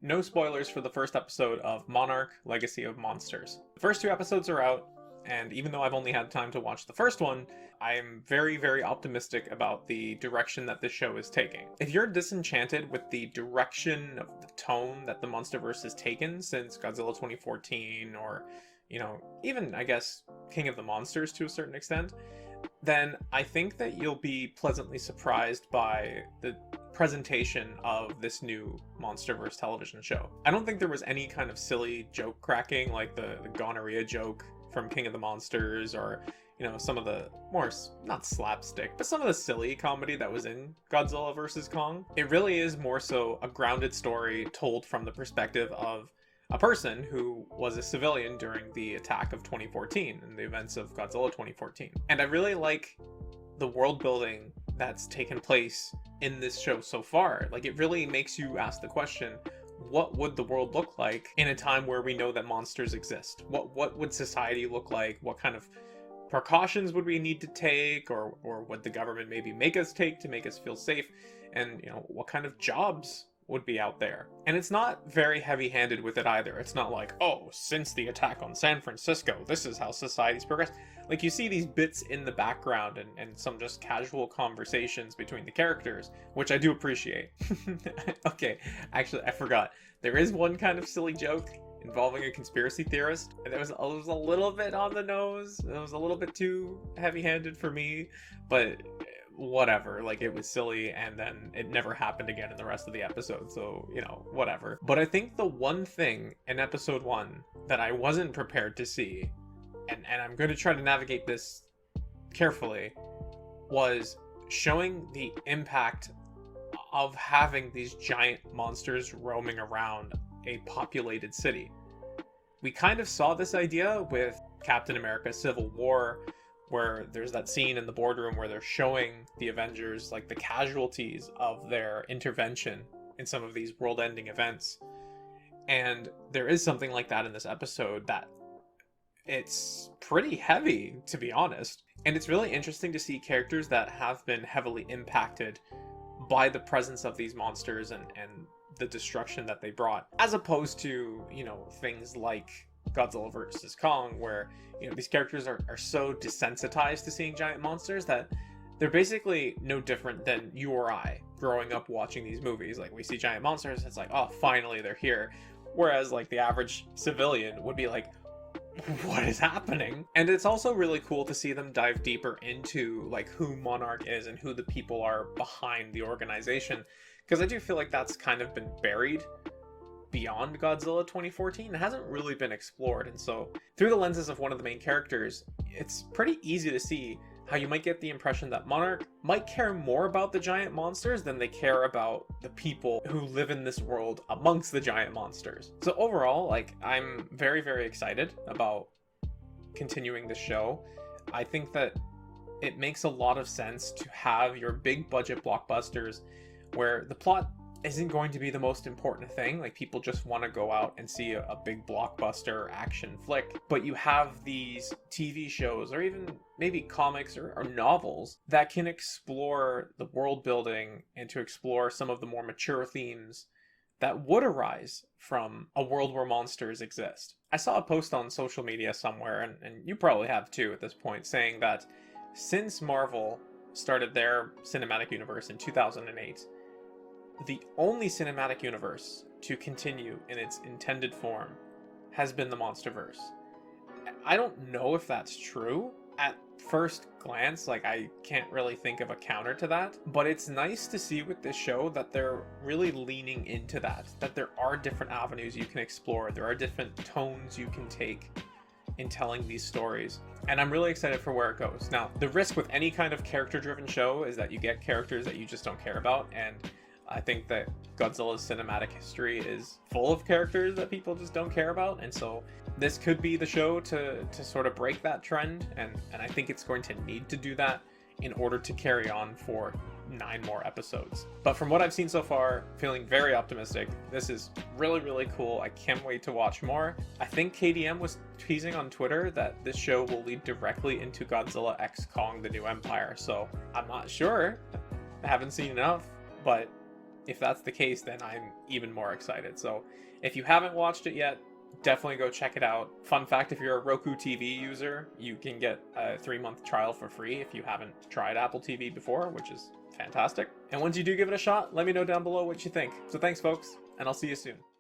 no spoilers for the first episode of Monarch: Legacy of Monsters. The first two episodes are out, and even though I've only had time to watch the first one, I'm very, very optimistic about the direction that this show is taking. If you're disenchanted with the direction of the tone that the Monsterverse has taken since Godzilla 2014, or, even, I guess, King of the Monsters to a certain extent, then I think that you'll be pleasantly surprised by the presentation of this new Monsterverse television show. I don't think there was any kind of silly joke cracking like the gonorrhea joke from King of the Monsters, or some of the more, not slapstick, but some of the silly comedy that was in Godzilla vs. Kong. It really is more so a grounded story told from the perspective of a person who was a civilian during the attack of 2014 and the events of Godzilla 2014. And I really like the world building that's taken place in this show so far. Like, it really makes you ask the question, what would the world look like in a time where we know that monsters exist? What would society look like? What kind of precautions would we need to take, or would the government maybe make us take to make us feel safe? And what kind of jobs would be out there? And it's not very heavy-handed with it either. It's not like, oh, since the attack on San Francisco, this is how society's progressed. Like, you see these bits in the background and some just casual conversations between the characters, which I do appreciate. Okay, actually, I forgot. There is one kind of silly joke involving a conspiracy theorist, and it was a little bit on the nose. It was a little bit too heavy-handed for me, but whatever. Like, it was silly, and then it never happened again in the rest of the episode, so whatever. But I think the one thing in episode 1 that I wasn't prepared to see, and I'm going to try to navigate this carefully, was showing the impact of having these giant monsters roaming around a populated city. We kind of saw this idea with Captain America Civil War, where there's that scene in the boardroom where they're showing the Avengers like the casualties of their intervention in some of these world-ending events. And there is something like that in this episode that it's pretty heavy, to be honest. And it's really interesting to see characters that have been heavily impacted by the presence of these monsters and the destruction that they brought, as opposed to, things like Godzilla vs. Kong, where these characters are so desensitized to seeing giant monsters that they're basically no different than you or I growing up watching these movies. Like, we see giant monsters, it's like, oh, finally they're here. Whereas like the average civilian would be like, what is happening? And it's also really cool to see them dive deeper into like who Monarch is and who the people are behind the organization, because I do feel like that's kind of been buried beyond Godzilla 2014. It hasn't really been explored, and so through the lenses of one of the main characters, it's pretty easy to see how you might get the impression that Monarch might care more about the giant monsters than they care about the people who live in this world amongst the giant monsters. So overall, like, I'm very, very excited about continuing the show. I think that it makes a lot of sense to have your big budget blockbusters where the plot isn't going to be the most important thing. Like, people just want to go out and see a big blockbuster action flick, but you have these TV shows or even maybe comics or novels that can explore the world building and to explore some of the more mature themes that would arise from a world where monsters exist. I saw a post on social media somewhere, and you probably have too at this point, saying that since Marvel started their cinematic universe in 2008, the only cinematic universe to continue in its intended form has been the Monsterverse. I don't know if that's true. At first glance, like, I can't really think of a counter to that, but it's nice to see with this show that they're really leaning into that there are different avenues you can explore, there are different tones you can take in telling these stories, and I'm really excited for where it goes. Now, the risk with any kind of character-driven show is that you get characters that you just don't care about, and I think that Godzilla's cinematic history is full of characters that people just don't care about, and so this could be the show to sort of break that trend, and I think it's going to need to do that in order to carry on for 9 more episodes. But from what I've seen so far, feeling very optimistic. This is really, really cool. I can't wait to watch more. I think KDM was teasing on Twitter that this show will lead directly into Godzilla x Kong: The New Empire, so I'm not sure. I haven't seen enough, but if that's the case, then I'm even more excited. So if you haven't watched it yet, definitely go check it out. Fun fact, if you're a Roku TV user, you can get a 3-month trial for free if you haven't tried Apple TV before, which is fantastic. And once you do give it a shot, let me know down below what you think. So thanks, folks, and I'll see you soon.